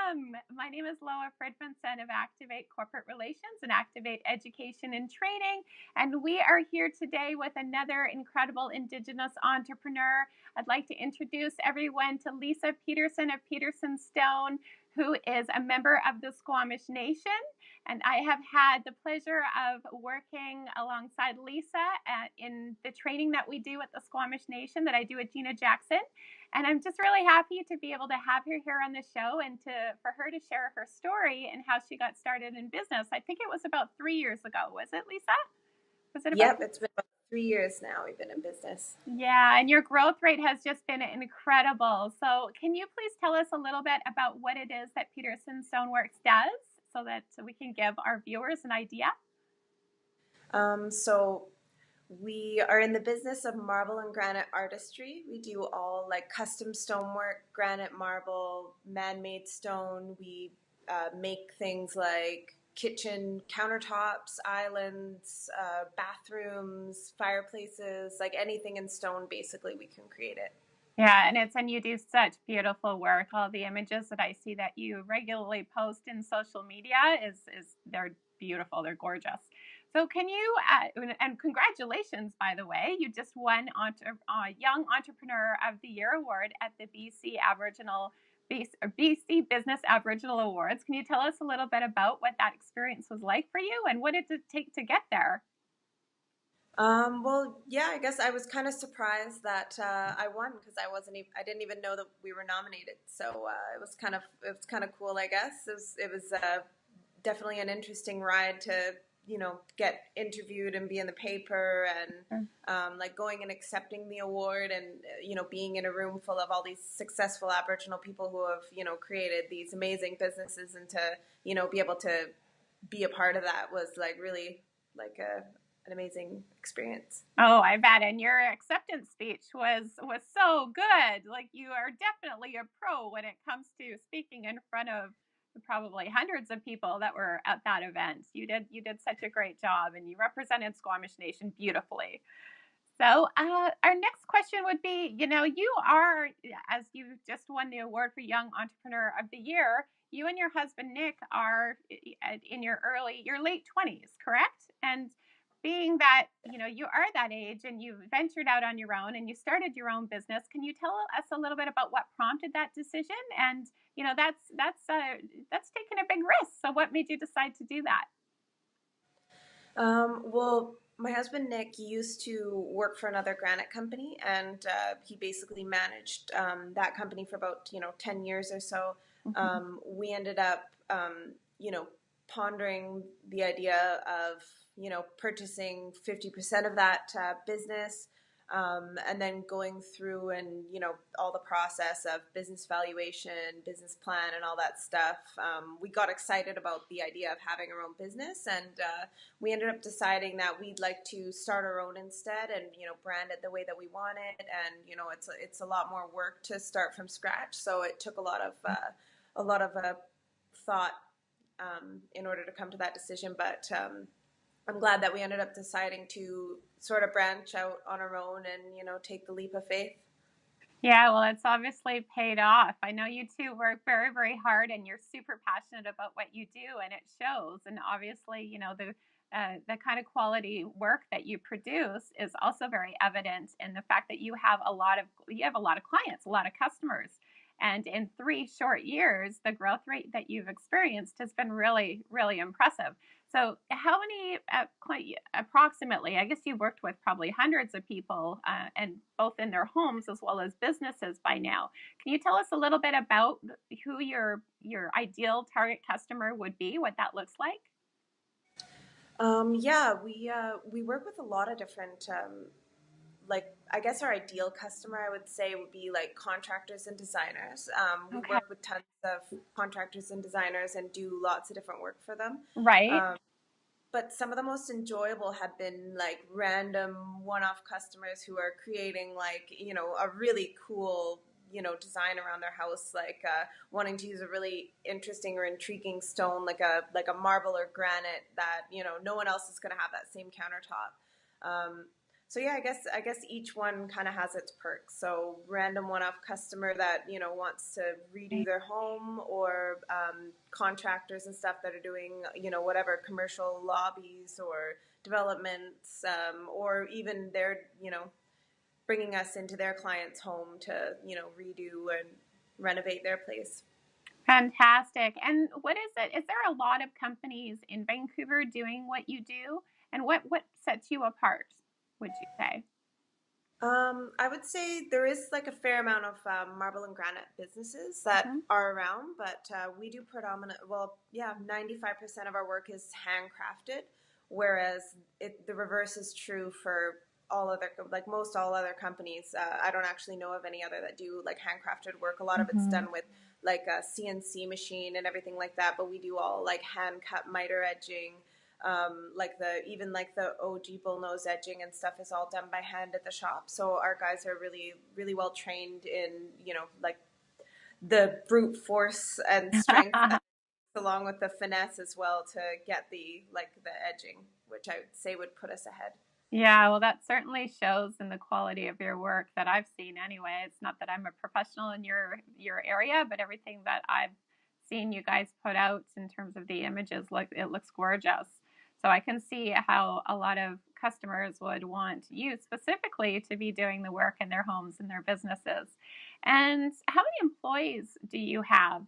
welcome. My name is Loa Fridmanson of Activate Corporate Relations and Activate Education and Training. And we are here today with another incredible Indigenous entrepreneur. I'd like to introduce everyone to Lisa Peterson of Peterson Stone, who is a member of the Squamish Nation. And I have had the pleasure of working alongside Lisa in the training that we do at the Squamish Nation that I do at Gina Jackson. And I'm just really happy to be able to have her here on the show and for her to share her story and how she got started in business. I think it was about 3 years ago. Was it, Lisa? Was it about? Yep, it's been about 3 years now we've been in business. Yeah, and your growth rate has just been incredible. So can you please tell us a little bit about what it is that Peterson Stoneworks does so that we can give our viewers an idea? So we are in the business of marble and granite artistry. We do all like custom stonework, granite, marble, man-made stone. We make things like kitchen countertops, islands, bathrooms, fireplaces, like anything in stone, basically we can create it. Yeah, and you do such beautiful work. All the images that I see that you regularly post in social media is they're beautiful. They're gorgeous. So can you and congratulations, by the way, you just won Young Entrepreneur of the Year award at the BC Business Aboriginal Awards. Can you tell us a little bit about what that experience was like for you and what did it take to get there? Well, yeah, I guess I was kind of surprised that I won because I didn't even know that we were nominated. So it was kind of cool, I guess. It was definitely an interesting ride to get interviewed and be in the paper and like going and accepting the award and being in a room full of all these successful Aboriginal people who have created these amazing businesses and to be able to be a part of that was like really like an amazing experience. Oh, I bet. And your acceptance speech was so good. Like you are definitely a pro when it comes to speaking in front of probably hundreds of people that were at that event. You did such a great job and you represented Squamish Nation beautifully. So our next question would be, you are, as you just won the award for Young Entrepreneur of the Year, you and your husband, Nick, are in your late 20s, correct? And being that, you are that age and you've ventured out on your own and you started your own business, can you tell us a little bit about what prompted that decision? And, that's taking a big risk. So what made you decide to do that? Well, my husband Nick used to work for another granite company, and he basically managed that company for about 10 years or so. We ended up pondering the idea of purchasing 50% of that business. And then going through and all the process of business valuation, business plan, and all that stuff, we got excited about the idea of having our own business, and we ended up deciding that we'd like to start our own instead, and brand it the way that we want it. And it's a lot more work to start from scratch, so it took a lot of thought in order to come to that decision, but I'm glad that we ended up deciding to sort of branch out on our own and, take the leap of faith. Yeah, well, it's obviously paid off. I know you two work very, very hard and you're super passionate about what you do and it shows. And obviously, the kind of quality work that you produce is also very evident in the fact that you have a lot of clients, a lot of customers. And in 3 short years, the growth rate that you've experienced has been really, really impressive. So how many, approximately, I guess you've worked with probably hundreds of people and both in their homes as well as businesses by now. Can you tell us a little bit about who your ideal target customer would be, what that looks like? Yeah, we work with a lot of different I guess our ideal customer, I would say, would be like contractors and designers. We work with tons of contractors and designers and do lots of different work for them. Right. But some of the most enjoyable have been like random one-off customers who are creating a really cool, design around their house, like wanting to use a really interesting or intriguing stone, like a marble or granite that, no one else is going to have that same countertop. So yeah, I guess each one kind of has its perks. So random one-off customer that wants to redo their home, or contractors and stuff that are doing whatever commercial lobbies or developments, or even they're bringing us into their client's home to redo and renovate their place. Fantastic. And what is it? Is there a lot of companies in Vancouver doing what you do? And what sets you apart, would you say? I would say there is like a fair amount of marble and granite businesses that Hmm. are around, but we do well, yeah, 95% of our work is handcrafted, whereas the reverse is true for like most all other companies. I don't actually know of any other that do like handcrafted work. A lot of it's Hmm. done with like a CNC machine and everything like that, but we do all like hand cut miter edging, like the OG bullnose edging and stuff is all done by hand at the shop. So our guys are really really well trained in like the brute force and strength, along with the finesse as well, to get the edging, which I would say would put us ahead. Yeah, well, that certainly shows in the quality of your work that I've seen anyway. It's not that I'm a professional in your area, but everything that I've seen you guys put out in terms of the images, look it looks gorgeous. So I can see how a lot of customers would want you specifically to be doing the work in their homes and their businesses. And how many employees do you have?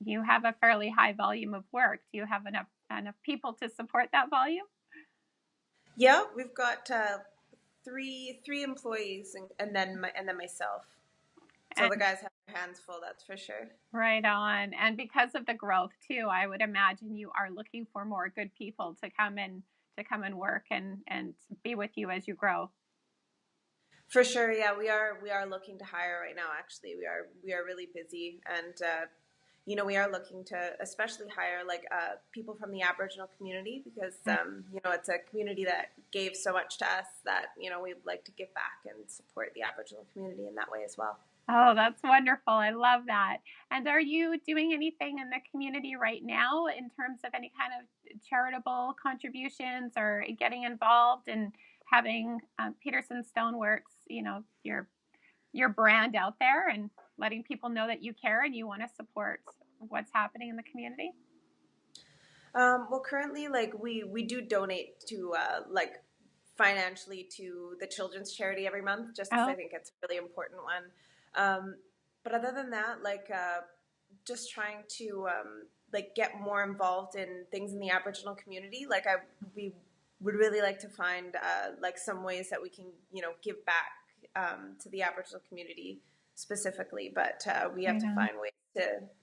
You have a fairly high volume of work. Do you have enough people to support that volume? Yeah, we've got three employees, and then myself. So the guys have their hands full, that's for sure. Right on. And because of the growth too, I would imagine you are looking for more good people to come and work and be with you as you grow. For sure, yeah, we are looking to hire right now. Actually, we are really busy, and we are looking to especially hire like people from the Aboriginal community, because it's a community that gave so much to us that we'd like to give back and support the Aboriginal community in that way as well. Oh, that's wonderful. I love that. And are you doing anything in the community right now in terms of any kind of charitable contributions or getting involved in having Peterson Stoneworks, your brand out there and letting people know that you care and you want to support what's happening in the community? Well, currently, like we do donate to like financially to the children's charity every month, just because I Oh, think it's a really important one. Um, but other than that, like just trying to like get more involved in things in the Aboriginal community. We would really like to find like some ways that we can give back to the Aboriginal community specifically, but we have right to on. find ways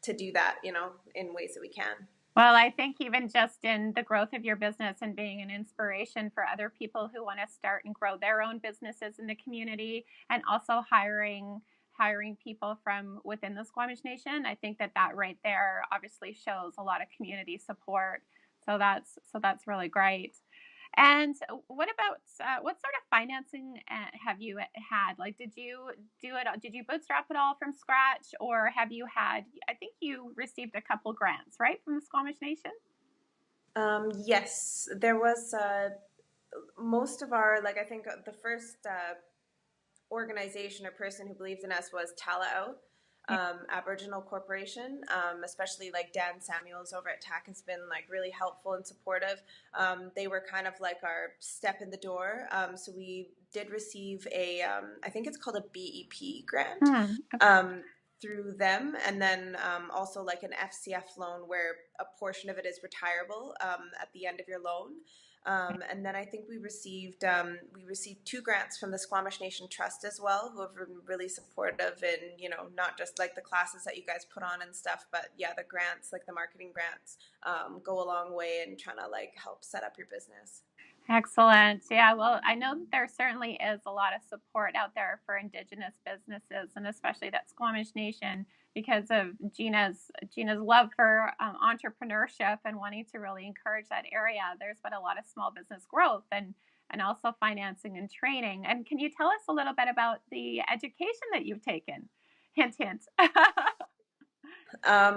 to do that, in ways that we can. Well, I think even just in the growth of your business and being an inspiration for other people who want to start and grow their own businesses in the community, and also hiring people from within the Squamish Nation, I think that right there obviously shows a lot of community support. So that's really great. And what about what sort of financing have you had? Like, did you do it? Did you bootstrap it all from scratch, or have you had? I think you received a couple grants, right, from the Squamish Nation. Yes, there was most of our, like, I think the first organization or person who believed in us was Talao, Yeah. Aboriginal Corporation. Especially like Dan Samuels over at TAC has been like really helpful and supportive. They were kind of like our step in the door. So we did receive I think it's called a BEP grant. Hmm. Okay. Um, through them, and then also like an FCF loan where a portion of it is retirable at the end of your loan. And then I think we received two grants from the Squamish Nation Trust as well, who have been really supportive in not just like the classes that you guys put on and stuff, but yeah, the grants, like the marketing grants, go a long way in trying to like help set up your business. Excellent. Yeah, well, I know that there certainly is a lot of support out there for Indigenous businesses, and especially that Squamish Nation, because of Gina's love for entrepreneurship and wanting to really encourage that area. There's been a lot of small business growth and also financing and training. And can you tell us a little bit about the education that you've taken? Hint, hint.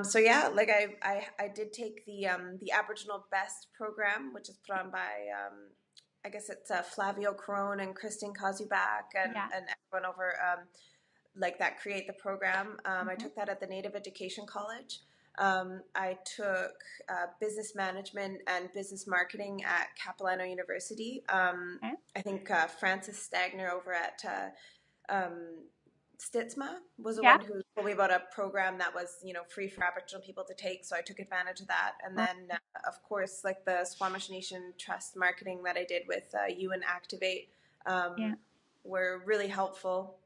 So yeah, like I did take the Aboriginal Best program, which is put on by I guess it's Flavio Crone and Christine Kozubak Yeah. and everyone over like that create the program. I Mm-hmm. took that at the Native Education College. I took business management and business marketing at Capilano University. Okay. I think Francis Stagner over at Stitsma was the Yeah. one who told me about a program that was, free for Aboriginal people to take. So I took advantage of that. And then, of course, like the Squamish Nation Trust marketing that I did with you and Activate Yeah. were really helpful.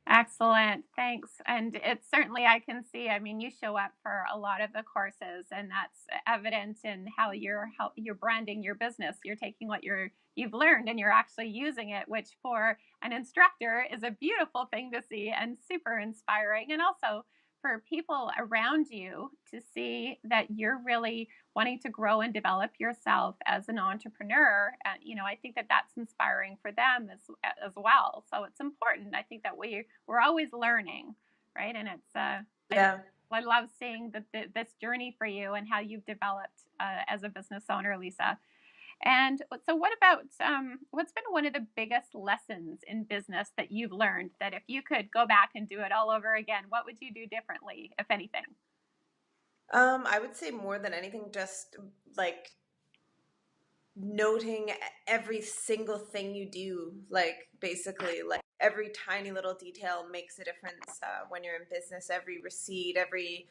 Excellent. Thanks. And it's certainly, I can see, I mean, you show up for a lot of the courses, and that's evident in how you're branding your business. You're taking what you've learned and you're actually using it, which for an instructor is a beautiful thing to see and super inspiring. And also for people around you to see that you're really wanting to grow and develop yourself as an entrepreneur. I think that that's inspiring for them as well. So it's important. I think that we're always learning, right? And it's Yeah. I love seeing this journey for you and how you've developed as a business owner, Lisa. And so, what about what's been one of the biggest lessons in business that you've learned that if you could go back and do it all over again, what would you do differently, if anything? I would say more than anything, just like noting every single thing you do, like basically like every tiny little detail makes a difference when you're in business. Every receipt, every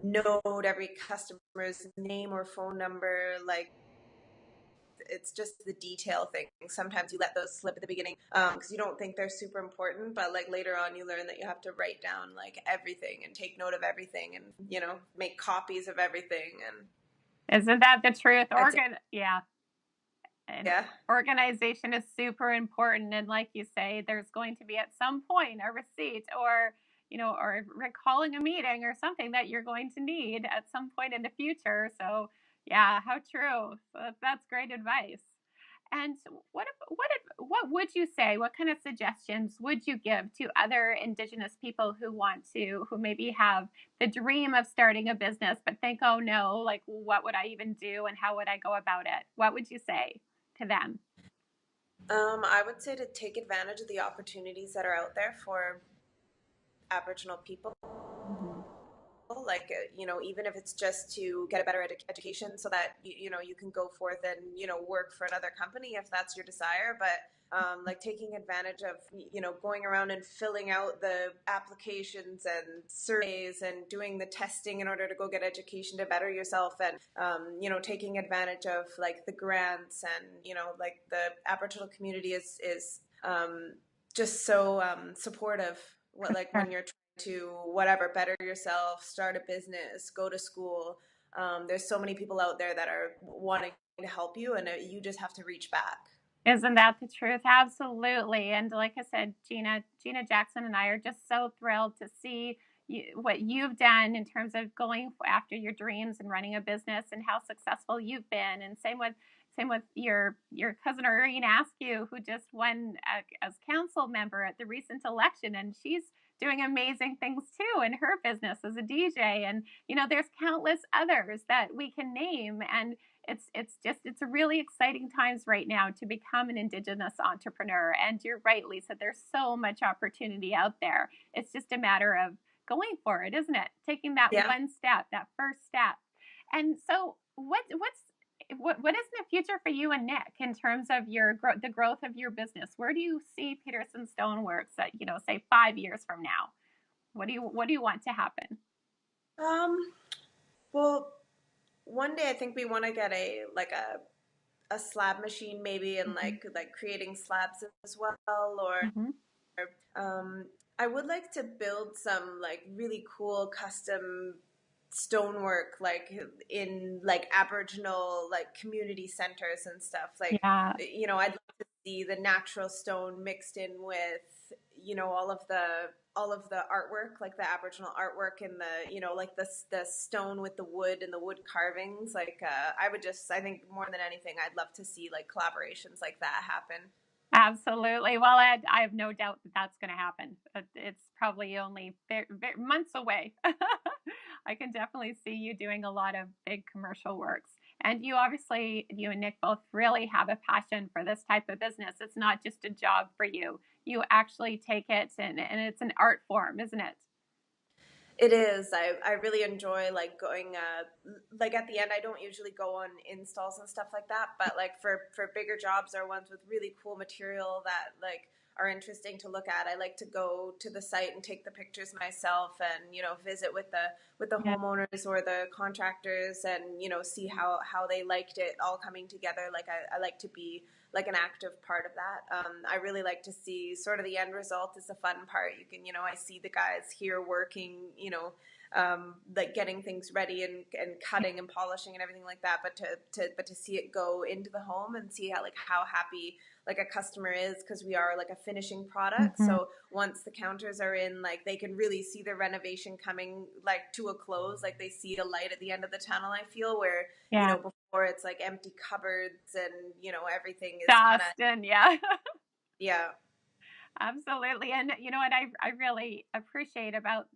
note, every customer's name or phone number, like it's just the detail thing. Sometimes you let those slip at the beginning because you don't think they're super important, but like later on you learn that you have to write down like everything and take note of everything and make copies of everything. And Isn't that the truth? I'd Yeah. And yeah. organization is super important. And like you say, there's going to be at some point a receipt or recalling a meeting or something that you're going to need at some point in the future. So yeah, how true. So that's great advice. And what would you say? What kind of suggestions would you give to other Indigenous people who maybe have the dream of starting a business, but think, oh no, like what would I even do and how would I go about it? What would you say to them? I would say to take advantage of the opportunities that are out there for Aboriginal people. Mm-hmm. Like, even if it's just to get a better education so that, you can go forth and, work for another company if that's your desire. But like taking advantage of, going around and filling out the applications and surveys and doing the testing in order to go get education to better yourself and, taking advantage of like the grants and, like the Aboriginal community is just so supportive. Like when you're to whatever, better yourself, start a business, go to school. There's so many people out there that are wanting to help you, and you just have to reach back. Isn't that the truth? Absolutely. And like I said, Gina Jackson and I are just so thrilled to see what you've done in terms of going after your dreams and running a business and how successful you've been. And same with your cousin Irene Askew, who just won as council member at the recent election, and she's doing amazing things too in her business as a DJ. And there's countless others that we can name, and it's really exciting times right now to become an Indigenous entrepreneur. And you're right, Lisa, there's so much opportunity out there. It's just a matter of going for it, isn't it? Taking that Yeah. one step, that first step. And so what is in the future for you and Nick in terms of the growth of your business? Where do you see Peterson Stoneworks at, say 5 years from now? What do you want to happen? Well, one day I think we want to get a slab machine maybe, and Mm-hmm. like creating slabs as well, or Mm-hmm. I would like to build some like really cool custom stonework like in like Aboriginal like community centers and stuff, like Yeah. I'd love to see the natural stone mixed in with all of the artwork, like the Aboriginal artwork, and the like the stone with the wood and the wood carvings. Like I think more than anything I'd love to see like collaborations like that happen. Absolutely. Well, Ed, I have no doubt that that's going to happen. It's probably only months away. I can definitely see you doing a lot of big commercial works. And you obviously, you and Nick both really have a passion for this type of business. It's not just a job for you. You actually take it, and it's an art form, isn't it? It is. I really enjoy like going like at the end I don't usually go on installs and stuff like that, but like for bigger jobs or ones with really cool material that like are interesting to look at. I like to go to the site and take the pictures myself and visit with the Yeah. homeowners or the contractors and see how they liked it all coming together. Like I like to be like an active part of that. I really like to see sort of the end result is the fun part. You can, I see the guys here working, like getting things ready and cutting and polishing and everything like that. But to see it go into the home and see how happy like a customer is, because we are like a finishing product. Mm-hmm. So once the counters are in, like they can really see the renovation coming like to a close. Like they see a light at the end of the tunnel. I feel where Yeah. before it's like empty cupboards and everything is kind of Dustin, yeah. yeah. Absolutely. And you know what I really appreciate about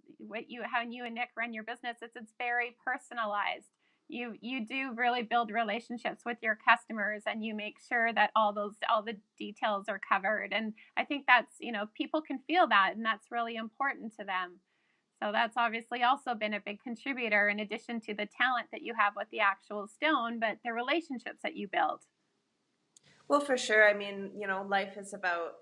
how you and Nick run your business is it's very personalized. You do really build relationships with your customers, and you make sure that all the details are covered. And I think that's, people can feel that, and that's really important to them. So that's obviously also been a big contributor, in addition to the talent that you have with the actual stone, but the relationships that you build. Well, for sure. I mean, life is about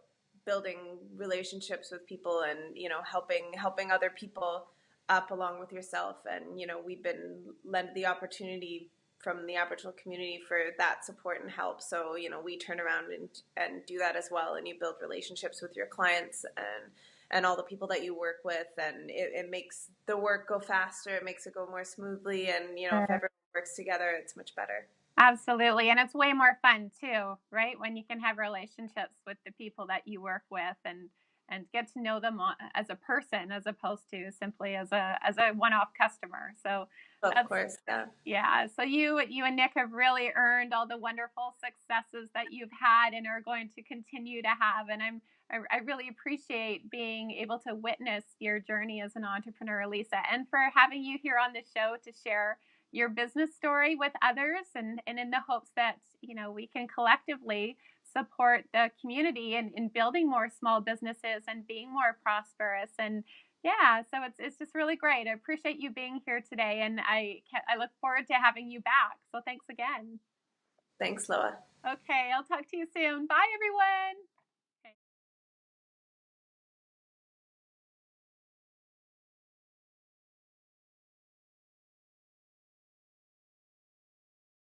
building relationships with people and, helping other people up along with yourself. And, we've been lent the opportunity from the Aboriginal community for that support and help. So, we turn around and do that as well. And you build relationships with your clients and all the people that you work with. And it makes the work go faster. It makes it go more smoothly. And, if everyone works together, it's much better. Absolutely. And it's way more fun too, right? When you can have relationships with the people that you work with, and get to know them as a person, as opposed to simply as a one-off customer. So Of that's, course, yeah. yeah. So you and Nick have really earned all the wonderful successes that you've had and are going to continue to have. And I really appreciate being able to witness your journey as an entrepreneur, Lisa, and for having you here on the show to share your business story with others, and in the hopes that, we can collectively support the community in building more small businesses and being more prosperous. And yeah, so it's just really great. I appreciate you being here today, and I look forward to having you back. So thanks again. Thanks, Loa. Okay, I'll talk to you soon. Bye, everyone.